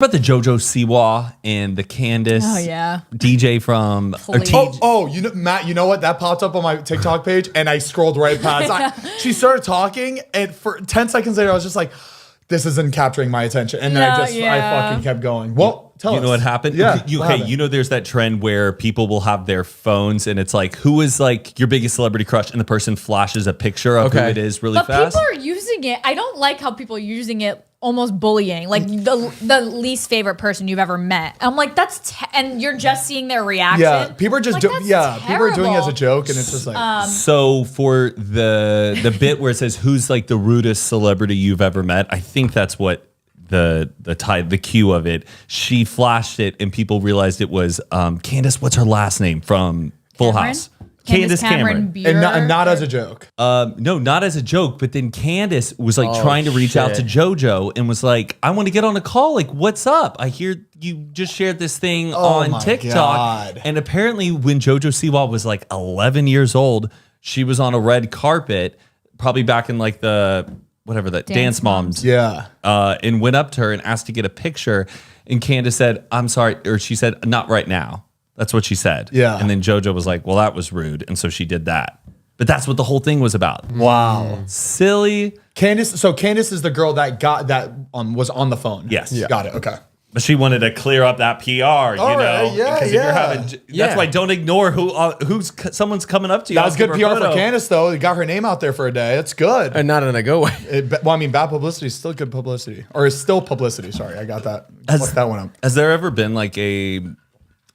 About the JoJo Siwa and the Candace DJ from you know, Matt, you know what? That popped up on my TikTok page and I scrolled right past. She started talking and for 10 seconds later I was just like, this isn't capturing my attention. And then I fucking kept going. Well, tell us. You know what happened? Yeah. You know there's that trend where people will have their phones and it's like, who is like your biggest celebrity crush? And the person flashes a picture of who it is really fast. But people are using it. I don't like how people are using it almost bullying, like the least favorite person you've ever met. I'm like, that's and you're just seeing their reaction. Yeah, people are just people are doing it as a joke, and it's just like. So for the bit where it says who's like the rudest celebrity you've ever met, I think that's what the cue of it. She flashed it, and people realized it was Candace. What's her last name from Full House? Candace Cameron. And not as a joke. No, not as a joke. But then Candace was like trying to reach out to JoJo and was like, I want to get on a call. Like, what's up? I hear you just shared this thing on TikTok. God. And apparently when JoJo Siwa was like 11 years old, she was on a red carpet, probably back in like the, whatever, that Dance Moms. Yeah. And went up to her and asked to get a picture. And Candace said, I'm sorry. Or she said, not right now. That's what she said. Yeah. And then JoJo was like, well, that was rude. And so she did that. But that's what the whole thing was about. Wow. Silly. Candace is the girl that got that was on the phone. Yes. Yeah. Got it. Okay. But she wanted to clear up that PR, you know. Right, yeah, because if you're having, that's why don't ignore who's someone's coming up to you. That was good PR for Candace, though. It got her name out there for a day. That's good. And not in a good way. Well, I mean, bad publicity is still good publicity. Or is still publicity. Sorry, I got that. Fuck that one up. Has there ever been like a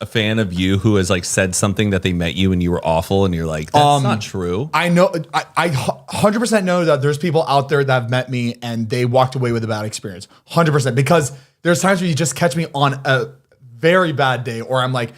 fan of you who has like said something that they met you and you were awful and you're like, that's not true? I know, I 100% know that there's people out there that have met me and they walked away with a bad experience. 100%. Because there's times where you just catch me on a very bad day or I'm like,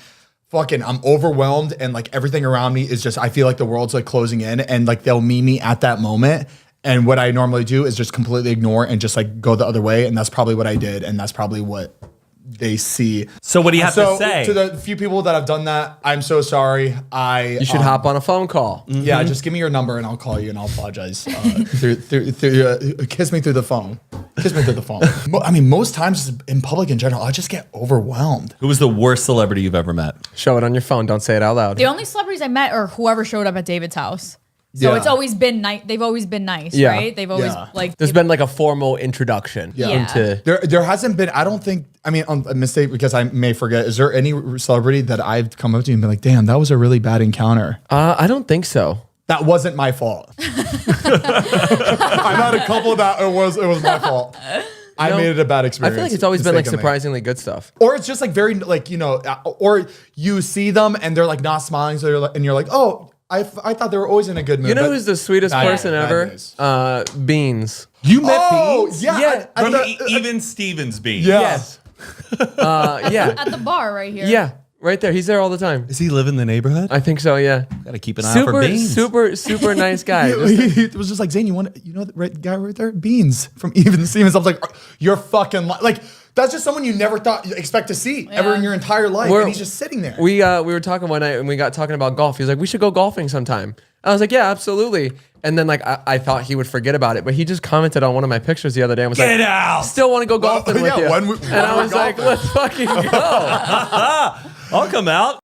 fucking, I'm overwhelmed and like everything around me is just, I feel like the world's like closing in and like they'll meet me at that moment. And what I normally do is just completely ignore and just like go the other way. And that's probably what I did. And that's probably what they see. So what do you have to say? To the few people that have done that, I'm so sorry. You should hop on a phone call. Yeah, just give me your number and I'll call you and I'll apologize. Kiss me through the phone. Kiss me through the phone. I mean, most times in public in general, I just get overwhelmed. Who was the worst celebrity you've ever met? Show it on your phone. Don't say it out loud. The only celebrities I met are whoever showed up at David's house. So it's always been nice. They've always been nice, right? They've always like. There's been like a formal introduction into. There hasn't been. I don't think. I mean, on a mistake because I may forget. Is there any celebrity that I've come up to you and been like, "Damn, that was a really bad encounter"? I don't think so. That wasn't my fault. I've had a couple that it was my fault. I made it a bad experience. I feel like it's always been like surprisingly good stuff. Or it's just like very like, you know, or you see them and they're like not smiling, so and you're like, oh. I thought they were always in a good mood. You know who's the sweetest person ever? Beans. You met Beans? Yeah. Even Stevens Beans. Yeah. Yes. Yeah. at the bar right here. Yeah. Right there. He's there all the time. Does he live in the neighborhood? I think so, yeah. Gotta keep an eye out for Beans. Super nice guy. He was just like, Zane, you know the guy right there? Beans from Even Stevens. I was like, you're fucking like that's just someone you never thought you expect to see ever in your entire life. And he's just sitting there. We were talking one night and we got talking about golf. He was like, we should go golfing sometime. I was like, yeah, absolutely. And then like I thought he would forget about it, but he just commented on one of my pictures the other day and was Get like, out! Still want to go golfing with you. And I was like, let's fucking go. I'll come out.